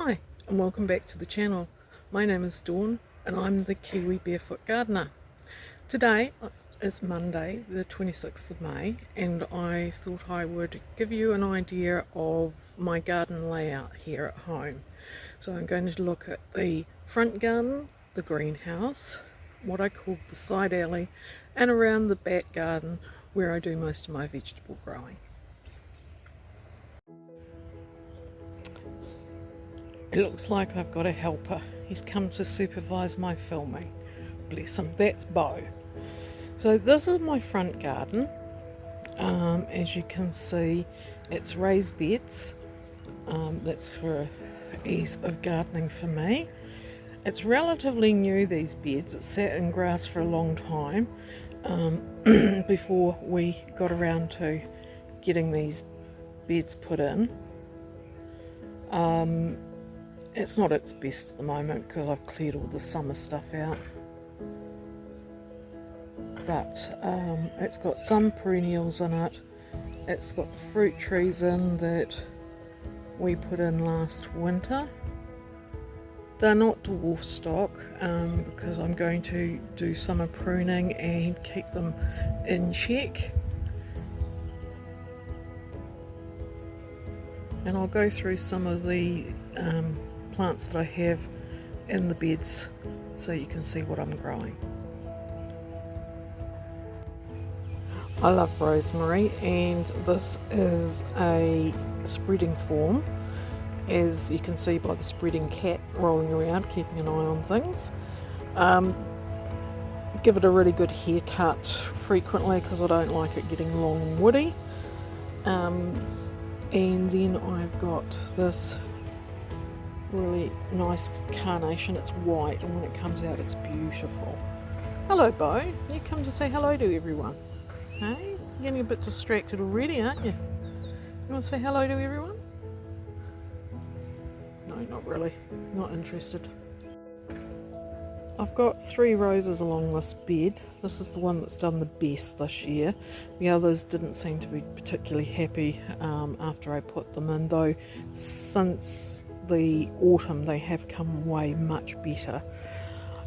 Hi and welcome back to the channel. My name is Dawn and I'm the Kiwi Barefoot Gardener. Today is Monday the 26th of May and I thought I would give you an idea of my garden layout here at home. So I'm going to look at the front garden, the greenhouse, what I call the side alley, and around the back garden where I do most of my vegetable growing. It looks like I've got a helper. He's come to supervise my filming. Bless him, that's Bo. So this is my front garden. As you can see, it's raised beds. That's for ease of gardening for me. It's relatively new, these beds. It sat in grass for a long time before we got around to getting these beds put in. It's not its best at the moment because I've cleared all the summer stuff out. But it's got some perennials in it. It's got the fruit trees in that we put in last winter. They're not dwarf stock because I'm going to do summer pruning and keep them in check. And I'll go through some of the plants that I have in the beds so you can see what I'm growing. I love rosemary, and this is a spreading form, as you can see by the spreading cat rolling around keeping an eye on things. Give it a really good haircut frequently because I don't like it getting long and woody. And then I've got this really nice carnation. It's white, and when it comes out it's beautiful. Hello Bo, you come to say hello to everyone. Hey, you're getting a bit distracted already, aren't you? You want to say hello to everyone? No, not really, not interested. I've got 3 roses along this bed. This is the one that's done the best this year. The others didn't seem to be particularly happy after I put them in, though since the autumn they have come away much better.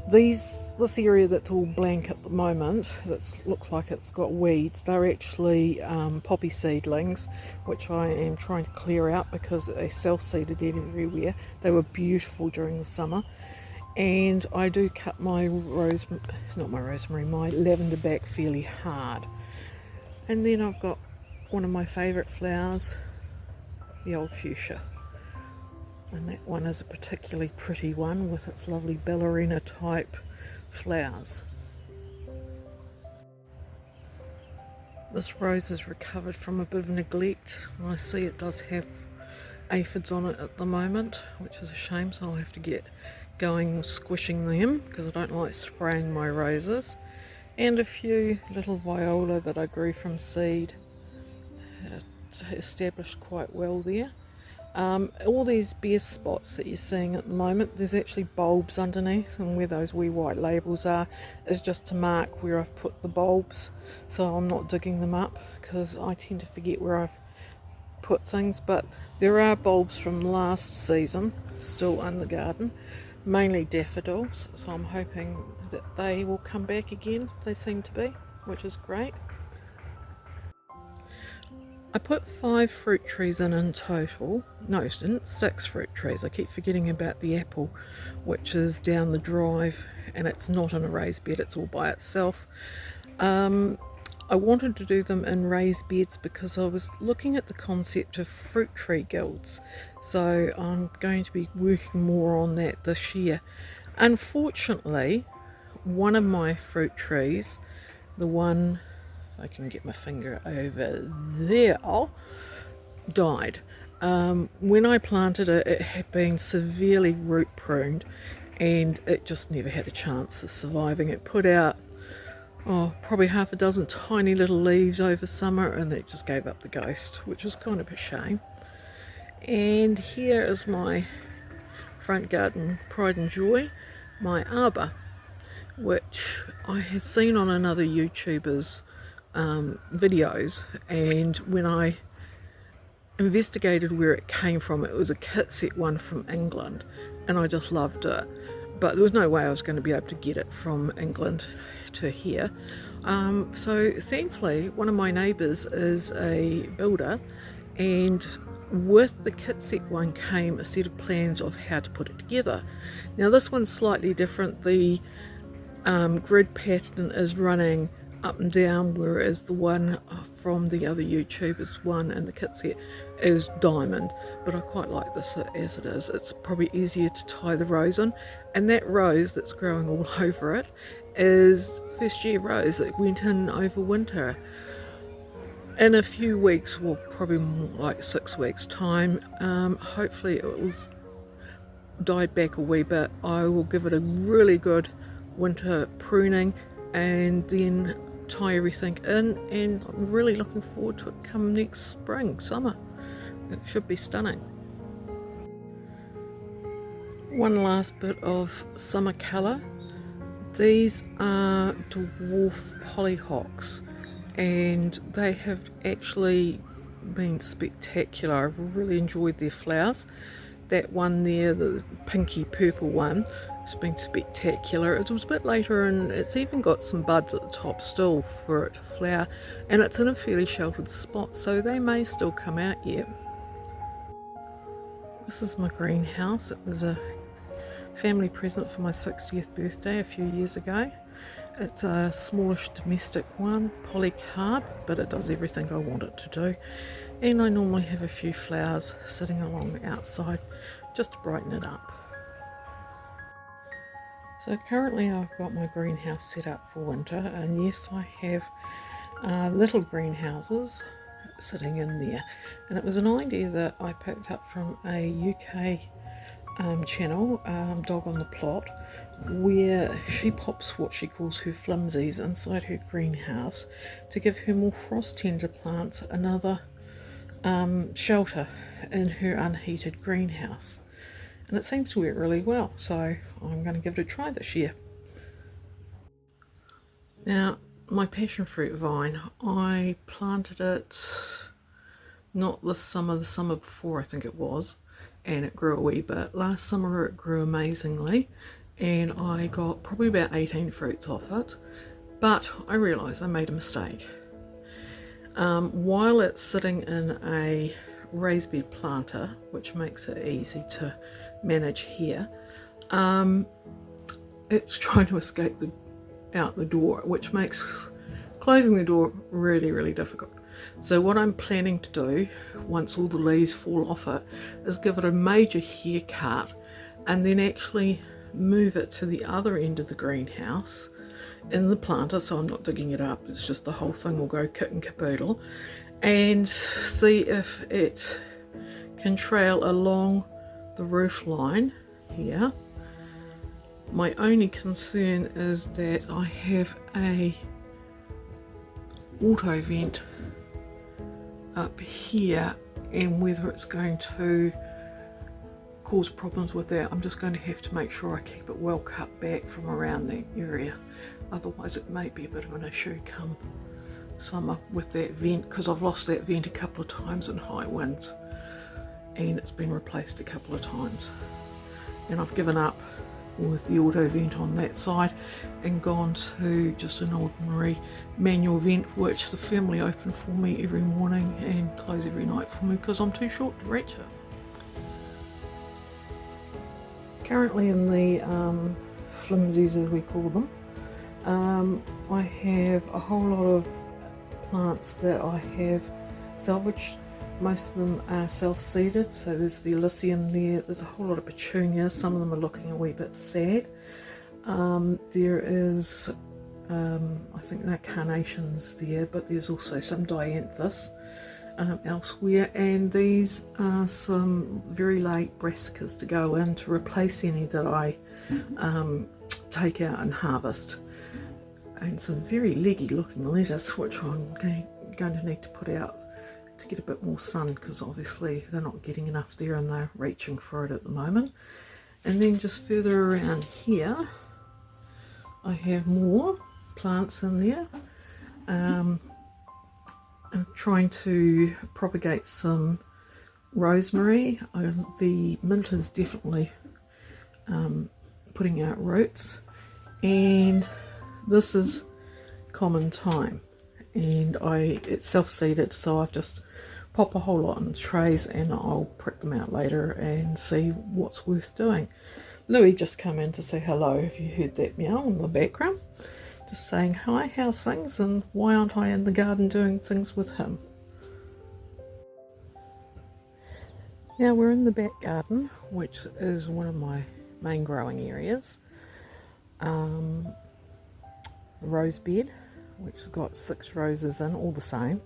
This area that's all blank at the moment, that looks like it's got weeds, they're actually poppy seedlings, which I am trying to clear out because they self-seeded everywhere. They were beautiful during the summer. And I do cut my my lavender back fairly hard. And then I've got one of my favourite flowers, the old fuchsia. And that one is a particularly pretty one with its lovely ballerina type flowers. This rose has recovered from a bit of neglect. I see it does have aphids on it at the moment, which is a shame, so I'll have to get going squishing them because I don't like spraying my roses. And a few little viola that I grew from seed established quite well there. All these bare spots that you're seeing at the moment, there's actually bulbs underneath, and where those wee white labels are is just to mark where I've put the bulbs, so I'm not digging them up because I tend to forget where I've put things. But there are bulbs from last season still in the garden, mainly daffodils, so I'm hoping that they will come back again. They seem to be, which is great. I put 5 fruit trees in total. No, I didn't, 6 fruit trees. I keep forgetting about the apple, which is down the drive, and it's not in a raised bed, it's all by itself. I wanted to do them in raised beds because I was looking at the concept of fruit tree guilds, so I'm going to be working more on that this year. Unfortunately, one of my fruit trees, the one, if I can get my finger over there, died. When I planted it, it had been severely root pruned and it just never had a chance of surviving. It put out probably half a dozen tiny little leaves over summer, and it just gave up the ghost, which was kind of a shame. And here is my front garden pride and joy, my arbor, which I had seen on another YouTuber's videos, and when I investigated where it came from. It was a kit set one from England, and I just loved it. But there was no way I was going to be able to get it from England to here. So thankfully, one of my neighbours is a builder, and with the kit set one came a set of plans of how to put it together. Now this one's slightly different. The grid pattern is running up and down, whereas the one from the other YouTubers one and the kit set is diamond, but I quite like this as it is. It's probably easier to tie the rose in, and that rose that's growing all over it is first year rose. It went in over winter. In a few weeks, well probably more like 6 weeks time, hopefully it will die back a wee bit. I will give it a really good winter pruning and then tie everything in, and I'm really looking forward to it come next spring, summer. It should be stunning. One last bit of summer colour. These are dwarf hollyhocks, and they have actually been spectacular. I've really enjoyed their flowers. That one there, the pinky purple one, it's been spectacular. It was a bit later and it's even got some buds at the top still for it to flower, and it's in a fairly sheltered spot, so they may still come out yet. This is my greenhouse. It was a family present for my 60th birthday a few years ago. It's a smallish domestic one, polycarb, but it does everything I want it to do. And I normally have a few flowers sitting along the outside just to brighten it up. So currently I've got my greenhouse set up for winter, and yes, I have little greenhouses sitting in there. And it was an idea that I picked up from a UK channel, Dog on the Plot, where she pops what she calls her flimsies inside her greenhouse to give her more frost tender plants another shelter in her unheated greenhouse, and it seems to work really well, so I'm going to give it a try this year. Now my passion fruit vine, I planted it not this summer, the summer before I think it was, and it grew a wee bit. Last summer it grew amazingly and I got probably about 18 fruits off it, but I realised I made a mistake. While it's sitting in a raised bed planter, which makes it easy to manage here, it's trying to escape out the door, which makes closing the door really difficult. So what I'm planning to do once all the leaves fall off it is give it a major haircut and then actually move it to the other end of the greenhouse in the planter, so I'm not digging it up, it's just the whole thing will go kit and caboodle, and see if it can trail along the roof line here. My only concern is that I have a auto vent up here, and whether it's going to cause problems with that, I'm just going to have to make sure I keep it well cut back from around that area. Otherwise it may be a bit of an issue come summer with that vent, because I've lost that vent a couple of times in high winds and it's been replaced a couple of times, and I've given up with the auto vent on that side and gone to just an ordinary manual vent, which the family open for me every morning and close every night for me because I'm too short to reach it. Currently in the flimsies, as we call them, I have a whole lot of plants that I have salvaged. Most of them are self-seeded, so there's the Elysium there, there's a whole lot of petunias, some of them are looking a wee bit sad. There is, I think they're carnations there, but there's also some dianthus elsewhere, and these are some very late brassicas to go in to replace any that I take out and harvest, and some very leggy looking lettuce which I'm going to need to put out to get a bit more sun, because obviously they're not getting enough there and they're reaching for it at the moment. And then just further around here I have more plants in there. I'm trying to propagate some rosemary. The mint is definitely putting out roots, and this is common thyme, and it's self-seeded, so I've just pop a whole lot in trays and I'll prick them out later and see what's worth doing. Louis just come in to say hello, if you heard that meow in the background. Just saying hi, how's things, and why aren't I in the garden doing things with him? Now we're in the back garden, which is one of my main growing areas. Rose bed, which has got 6 roses in, all the same,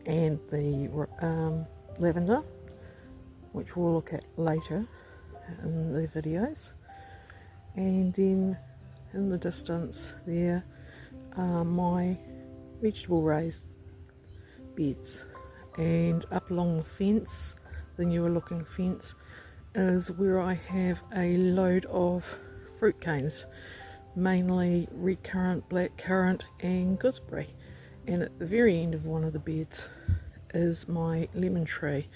and the lavender, which we'll look at later in the videos. And then in the distance there are my vegetable raised beds, and up along the fence, the newer looking fence, is where I have a load of fruit canes, mainly red currant, black currant and gooseberry. And at the very end of one of the beds is my lemon tree,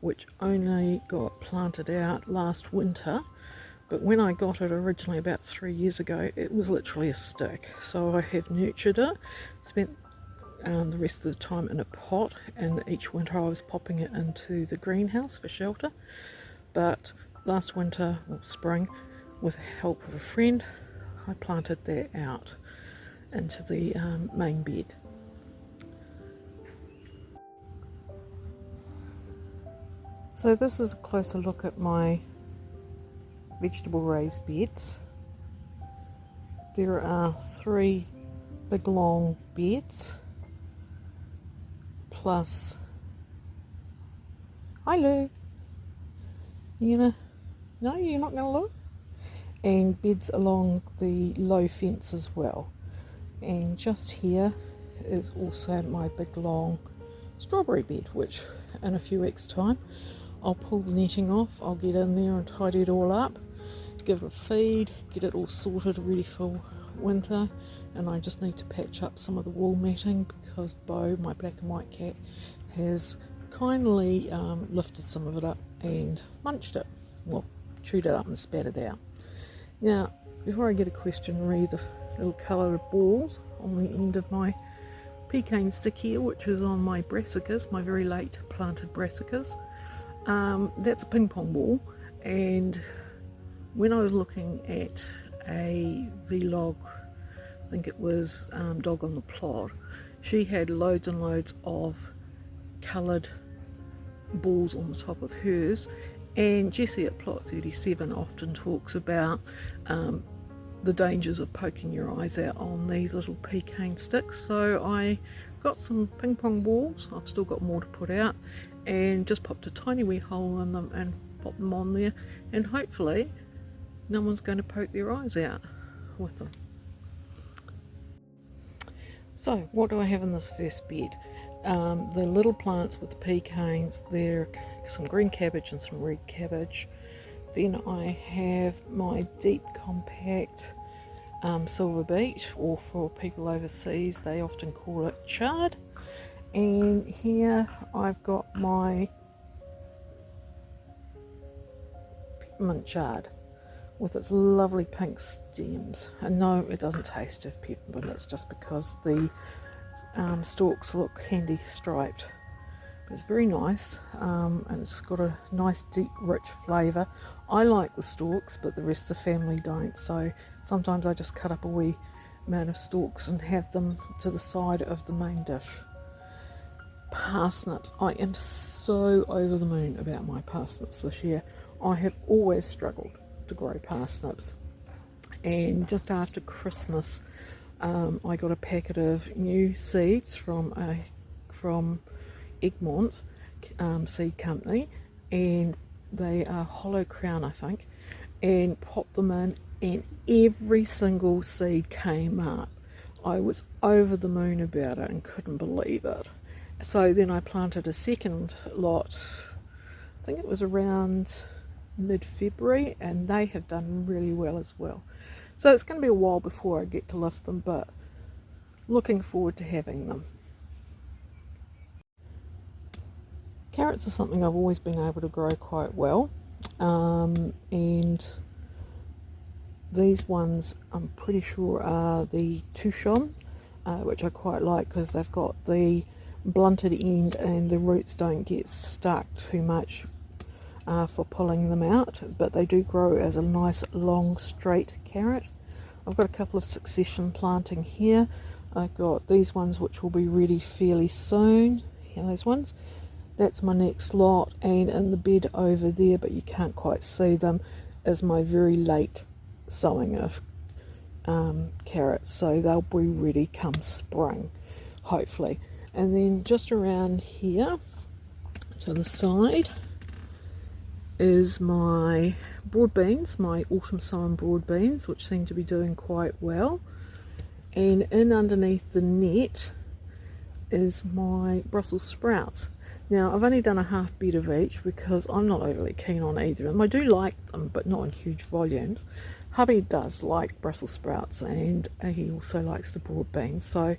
which only got planted out last winter, but when I got it originally about 3 years ago, it was literally a stick. So I have nurtured it, spent the rest of the time in a pot, and each winter I was popping it into the greenhouse for shelter. But last winter, or spring, with the help of a friend, I planted that out into the main bed. So this is a closer look at my vegetable raised beds. There are 3 big long beds, plus, hi Lou, you gonna, no, you're not gonna look? And beds along the low fence as well. And just here is also my big long strawberry bed, which in a few weeks time I'll pull the netting off, I'll get in there and tidy it all up, give it a feed, get it all sorted ready for winter. And I just need to patch up some of the wall matting because Bo, my black and white cat, has kindly lifted some of it up and munched it, well, chewed it up and spat it out. Now, before I get a question, read the little coloured balls on the end of my pecan stick here, which is on my brassicas, my very late planted brassicas. That's a ping pong ball, and when I was looking at a vlog, I think it was Dog on the Plot, she had loads and loads of coloured balls on the top of hers. And Jessie at Plot 37 often talks about the dangers of poking your eyes out on these little pecan sticks. So I got some ping pong balls, I've still got more to put out, and just popped a tiny wee hole in them and popped them on there, and hopefully no one's going to poke their eyes out with them. So what do I have in this first bed? The little plants with the pecans, there are some green cabbage and some red cabbage. Then I have my deep compact silver beet, or for people overseas they often call it chard. And here I've got my peppermint chard with its lovely pink stems. And no, it doesn't taste of peppermint, it's just because the stalks look handy striped. But it's very nice, and it's got a nice deep rich flavour. I like the stalks, but the rest of the family don't, so sometimes I just cut up a wee amount of stalks and have them to the side of the main dish. Parsnips, I am so over the moon about my parsnips this year. I have always struggled to grow parsnips, and just after Christmas I got a packet of new seeds from Egmont seed company, and they are hollow crown I think, and popped them in, and every single seed came up. I was over the moon about it and couldn't believe it. So then I planted a second lot, I think it was around mid-February, and they have done really well as well. So it's going to be a while before I get to lift them, but looking forward to having them. Carrots are something I've always been able to grow quite well, and these ones I'm pretty sure are the Touchon, which I quite like because they've got the blunted end and the roots don't get stuck too much for pulling them out, but they do grow as a nice long straight carrot. I've got a couple of succession planting here. I've got these ones which will be ready fairly soon. Here, those ones. That's my next lot, and in the bed over there, but you can't quite see them, is my very late sowing of carrots, so they'll be ready come spring, hopefully. And then just around here to the side is my broad beans, my autumn sown broad beans, which seem to be doing quite well. And in underneath the net is my Brussels sprouts. Now I've only done a half bed of each because I'm not overly keen on either of them. I do like them, but not in huge volumes. Hubby does like Brussels sprouts, and he also likes the broad beans, so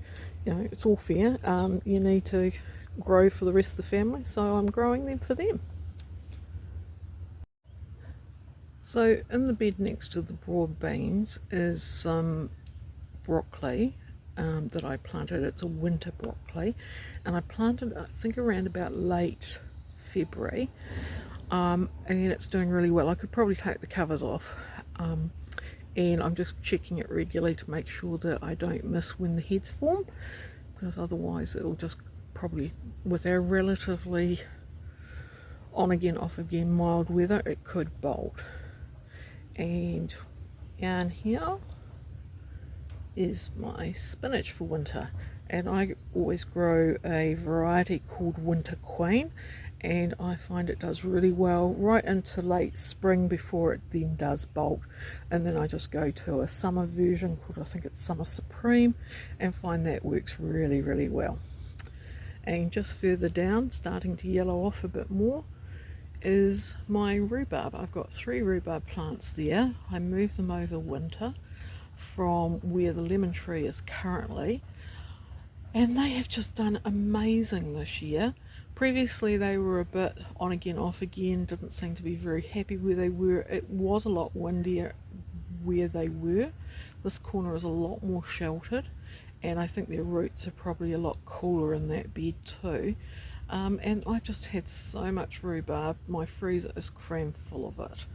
you know, it's all fair. You need to grow for the rest of the family, so I'm growing them for them. So in the bed next to the broad beans is some broccoli that I planted. It's a winter broccoli, and I planted I think around about late February, and it's doing really well. I could probably take the covers off, and I'm just checking it regularly to make sure that I don't miss when the heads form, because otherwise it'll just probably, with our relatively on again off again mild weather, it could bolt. And down here is my spinach for winter, and I always grow a variety called Winter Queen, and I find it does really well right into late spring before it then does bolt. And then I just go to a summer version called, I think it's Summer Supreme, and find that works really, really well. And just further down, starting to yellow off a bit more, is my rhubarb. I've got 3 rhubarb plants there. I moved them over winter from where the lemon tree is currently, and they have just done amazing this year. Previously they were a bit on again off again, didn't seem to be very happy where they were. It was a lot windier where they were. This corner is a lot more sheltered, and I think their roots are probably a lot cooler in that bed too. And I've just had so much rhubarb, my freezer is crammed full of it,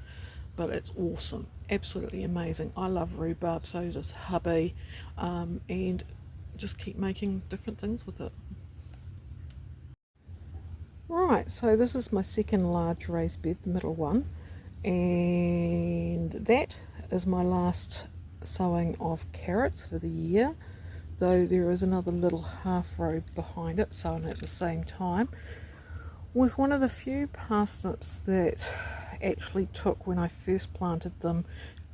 but it's awesome, absolutely amazing. I love rhubarb, so does hubby, and just keep making different things with it. Right, so this is my second large raised bed, the middle one, and that is my last sowing of carrots for the year, though there is another little half row behind it sown at the same time, with one of the few parsnips that actually took when I first planted them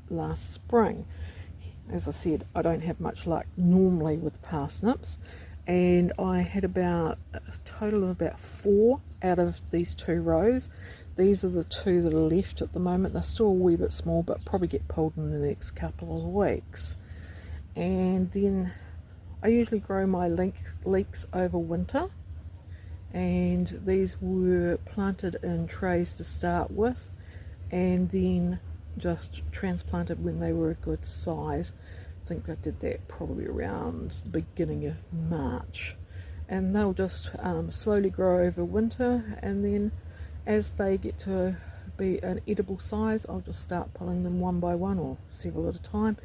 last spring. As I said, I don't have much luck normally with parsnips, and I had about a total of about 4 out of these 2 rows. These are the 2 that are left at the moment. They're still a wee bit small, but probably get pulled in the next couple of weeks. And then I usually grow my leeks over winter, and these were planted in trays to start with, and then just transplanted when they were a good size. I think I did that probably around the beginning of March, and they'll just slowly grow over winter, and then as they get to be an edible size, I'll just start pulling them one by one or several at a time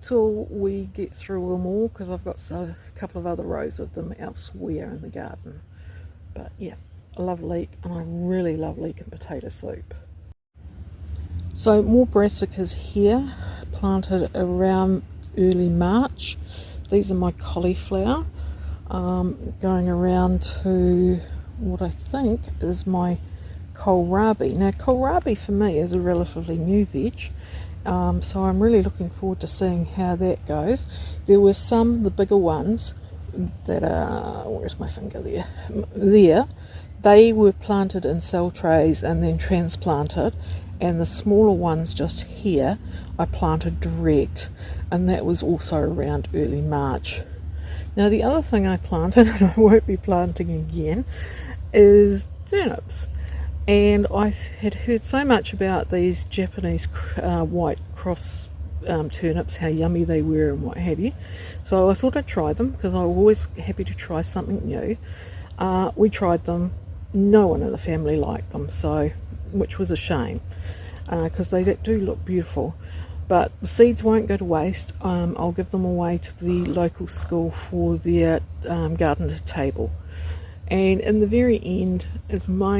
till we get through them all, because I've got a couple of other rows of them elsewhere in the garden. But yeah, I love leek, and I really love leek and potato soup. So more brassicas here, planted around early March. These are my cauliflower, going around to what I think is my kohlrabi. Now kohlrabi for me is a relatively new veg, so I'm really looking forward to seeing how that goes. There were some, the bigger ones, that are, where's my finger there, they were planted in cell trays and then transplanted, and the smaller ones just here I planted direct, and that was also around early March. Now the other thing I planted, and I won't be planting again, is turnips. And I had heard so much about these Japanese white cross turnips, how yummy they were and what have you. So I thought I'd try them because I'm always happy to try something new. We tried them. No one in the family liked them, so which was a shame because they do look beautiful. But the seeds won't go to waste. I'll give them away to the local school for their garden to table. And in the very end is one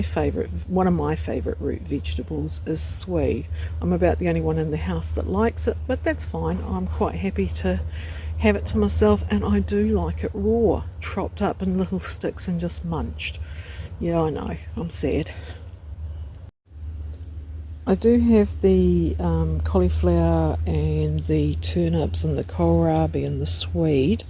of my favourite root vegetables is swede. I'm about the only one in the house that likes it, but that's fine. I'm quite happy to have it to myself, and I do like it raw, chopped up in little sticks and just munched. Yeah, I know, I'm sad. I do have the cauliflower and the turnips and the kohlrabi and the swede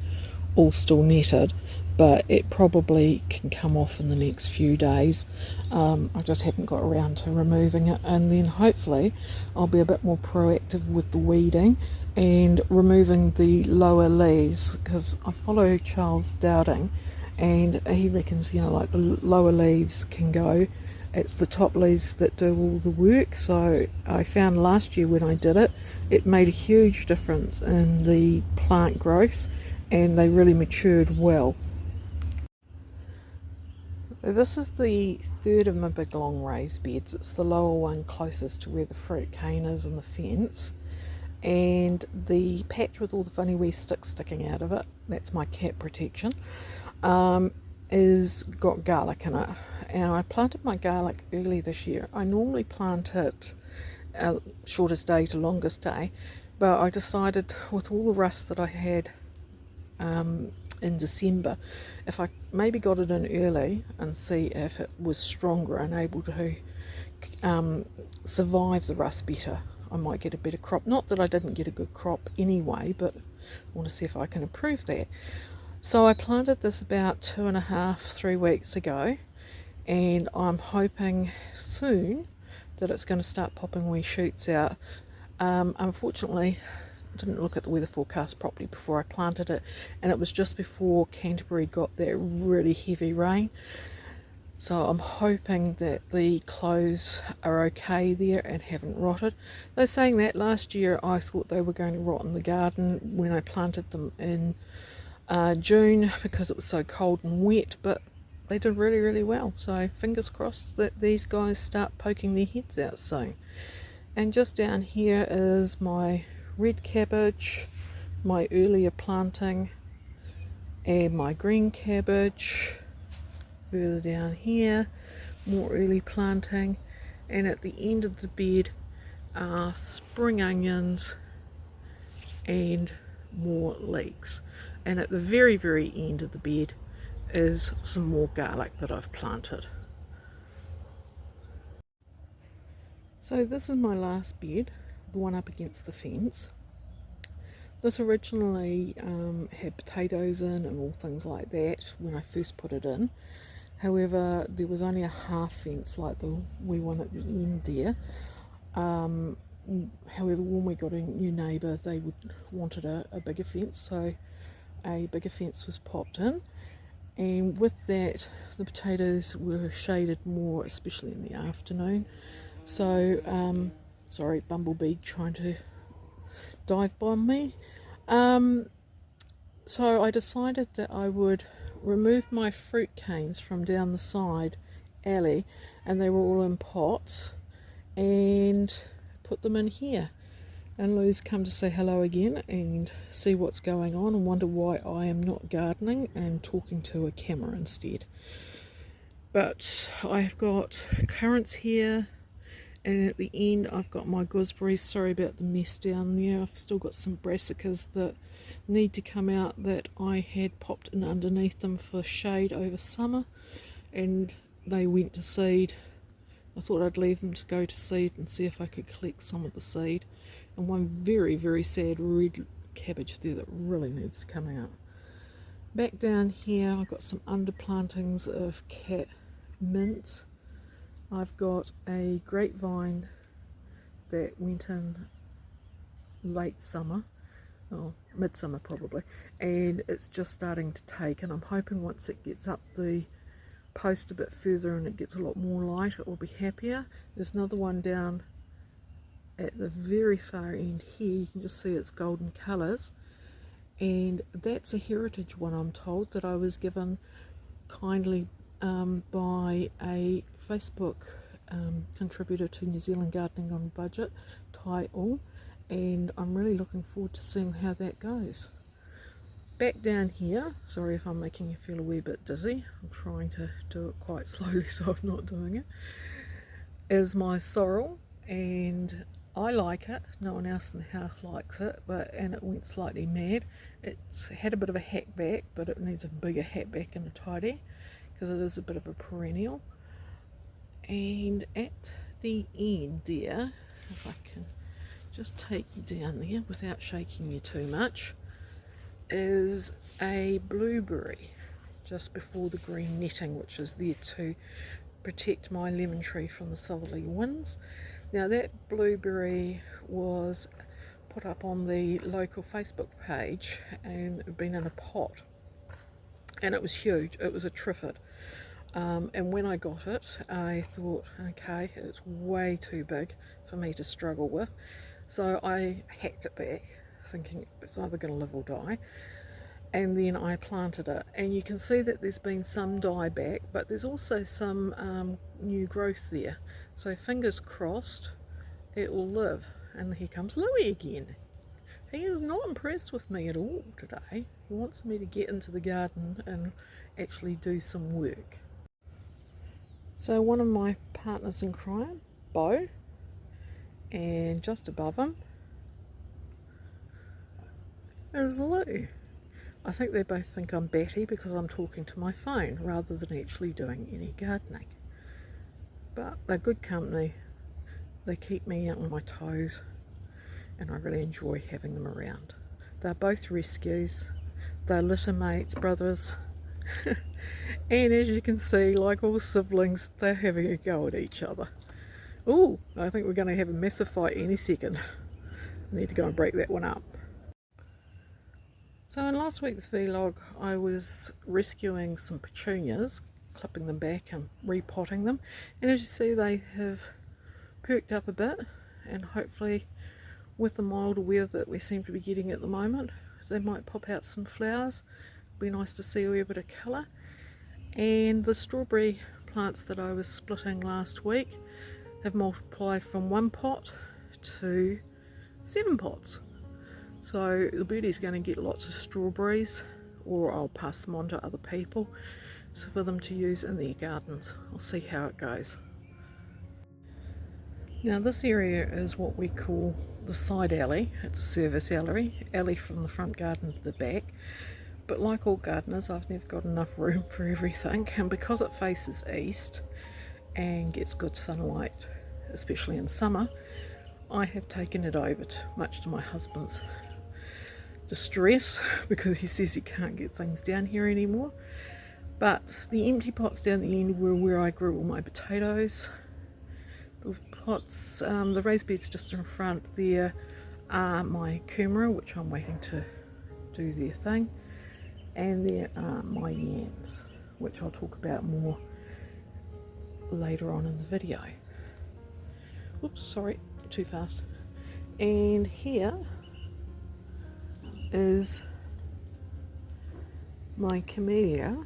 all still netted, but it probably can come off in the next few days. I just haven't got around to removing it, and then hopefully I'll be a bit more proactive with the weeding and removing the lower leaves, because I follow Charles Dowding and he reckons, like the lower leaves can go. It's the top leaves that do all the work. So I found last year when I did it, it made a huge difference in the plant growth and they really matured well. This is the third of my big long raised beds. It's the lower one closest to where the fruit cane is and the fence. And the patch with all the funny wee sticks sticking out of it, that's my cat protection, is got garlic in it. And I planted my garlic early this year. I normally plant it shortest day to longest day, but I decided with all the rust that I had in December, if I maybe got it in early and see if it was stronger and able to survive the rust better, I might get a better crop. Not that I didn't get a good crop anyway, but I want to see if I can improve that. So I planted this about 2.5-3 weeks ago, and I'm hoping soon that it's going to start popping wee shoots out. Unfortunately, I didn't look at the weather forecast properly before I planted it, and it was just before Canterbury got that really heavy rain. So I'm hoping that the clothes are okay there and haven't rotted. Though saying that, last year I thought they were going to rot in the garden when I planted them in June because it was so cold and wet, but they did really, really well. So fingers crossed that these guys start poking their heads out soon. And just down here is my red cabbage, my earlier planting, and my green cabbage. Further down here, more early planting, and at the end of the bed are spring onions and more leeks. And at the very, very end of the bed is some more garlic that I've planted. So this is my last bed, the one up against the fence. This originally had potatoes in and all things like that when I first put it in. However, there was only a half fence like the wee one at the end there. However, when we got a new neighbour, they wanted a bigger fence, so a bigger fence was popped in. And with that, the potatoes were shaded more, especially in the afternoon. So, sorry, bumblebee trying to dive bomb me. So I decided that I would remove my fruit canes from down the side alley, and they were all in pots, and put them in here. And Lou's come to say hello again and see what's going on and wonder why I am not gardening and talking to a camera instead. But I've got currants here, and at the end I've got my gooseberries. Sorry about the mess down there. I've still got some brassicas that need to come out that I had popped in underneath them for shade over summer, and they went to seed. I thought I'd leave them to go to seed and see if I could collect some of the seed. And one very, very sad red cabbage there that really needs to come out. Back down here I've got some underplantings of cat mint. I've got a grapevine that went in late summer, or midsummer probably, and it's just starting to take, and I'm hoping once it gets up the post a bit further and it gets a lot more light, it will be happier. There's another one down at the very far end here. You can just see its golden colours, and that's a heritage one, I'm told, that I was given kindly by a Facebook contributor to New Zealand Gardening on a Budget, Tai Ung, and I'm really looking forward to seeing how that goes. Back down here, sorry if I'm making you feel a wee bit dizzy, I'm trying to do it quite slowly so I'm not doing it, is my sorrel, and I like it, no one else in the house likes it, and it went slightly mad. It's had a bit of a hack back, but it needs a bigger hack back and a tidy, because it is a bit of a perennial. And at the end there, if I can just take you down there without shaking you too much, is a blueberry just before the green netting, which is there to protect my lemon tree from the southerly winds. Now that blueberry was put up on the local Facebook page and had been in a pot, and it was huge, it was a triffid. And when I got it, I thought, okay, it's way too big for me to struggle with, so I hacked it back thinking it's either going to live or die, and then I planted it, and you can see that there's been some dieback, but there's also some new growth there, so fingers crossed it will live. And here comes Louis again. He is not impressed with me at all today. He wants me to get into the garden and actually do some work. So one of my partners in crime, Bo, and just above him is Lou. I think they both think I'm batty because I'm talking to my phone rather than actually doing any gardening. But they're good company. They keep me on my toes, and I really enjoy having them around. They're both rescues. They're litter mates, brothers. And as you can see, like all siblings, they're having a go at each other. Oh, I think we're going to have a massive fight any second. I need to go and break that one up. So in last week's vlog, I was rescuing some petunias, clipping them back and repotting them, and as you see, they have perked up a bit, and hopefully with the milder weather that we seem to be getting at the moment, they might pop out some flowers. It'll be nice to see a wee bit of colour. And the strawberry plants that I was splitting last week have multiplied from 1 pot to 7 pots. So the birdie's going to get lots of strawberries, or I'll pass them on to other people for them to use in their gardens. I'll see how it goes. Now this area is what we call the side alley. It's a service alley from the front garden to the back. But like all gardeners, I've never got enough room for everything, and because it faces east and gets good sunlight, especially in summer, I have taken it over, much to my husband's distress, because he says he can't get things down here anymore. But the empty pots down the end were where I grew all my potatoes. The pots, the raised beds just in front there are my kumara, which I'm waiting to do their thing, and there are my yams, which I'll talk about more later on in the video. Oops, sorry, too fast. And here is my camellia,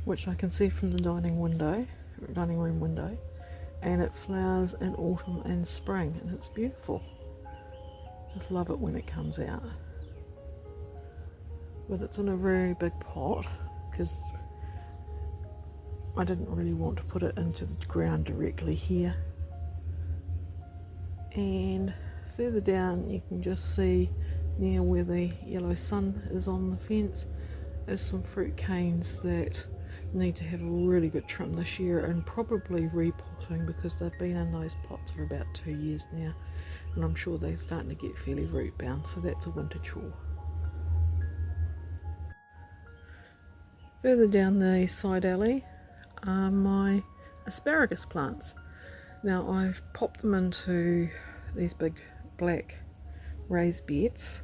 which I can see from the dining room window, and it flowers in autumn and spring, and it's beautiful. Just love it when it comes out. But it's in a very big pot because I didn't really want to put it into the ground directly here. And further down you can just see near where the yellow sun is on the fence is some fruit canes that need to have a really good trim this year, and probably repotting because they've been in those pots for about 2 years now, and I'm sure they're starting to get fairly root bound, so that's a winter chore. Further down the side alley are my asparagus plants. Now I've popped them into these big black raised beds.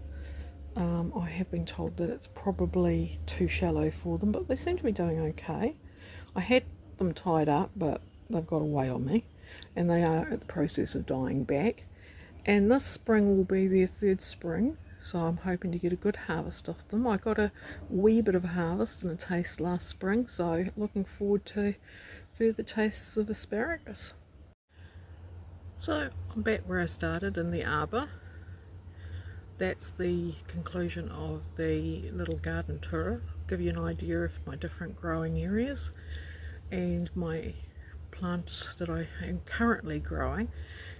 I have been told that it's probably too shallow for them, but they seem to be doing okay. I had them tied up, but they've got away on me, and they are at the process of dying back. And this spring will be their third spring, so I'm hoping to get a good harvest off them. I got a wee bit of a harvest and a taste last spring, so looking forward to further tastes of asparagus. So I'm back where I started in the arbour. That's the conclusion of the little garden tour. Give you an idea of my different growing areas and my plants that I am currently growing.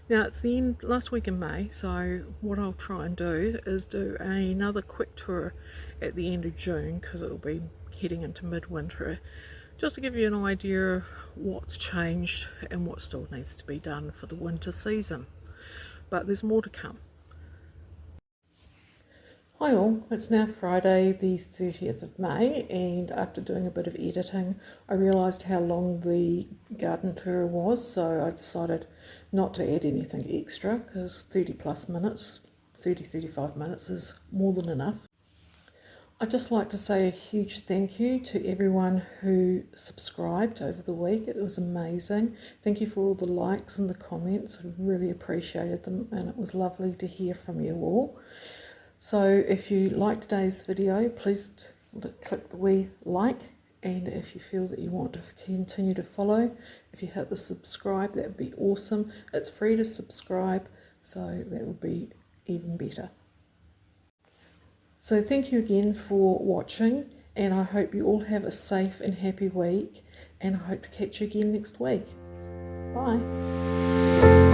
Now it's the last week in May, so what I'll try and do is do another quick tour at the end of June, because it'll be heading into midwinter, just to give you an idea of what's changed and what still needs to be done for the winter season. But there's more to come. Hi all, it's now Friday the 30th of May, and after doing a bit of editing I realised how long the garden tour was, so I decided not to add anything extra because 35 minutes is more than enough. I'd just like to say a huge thank you to everyone who subscribed over the week. It was amazing. Thank you for all the likes and the comments. I really appreciated them, and it was lovely to hear from you all. So if you liked today's video, please click the wee like, and if you feel that you want to continue to follow, if you hit the subscribe, that would be awesome. It's free to subscribe, so that would be even better. So thank you again for watching, and I hope you all have a safe and happy week, and I hope to catch you again next week. Bye.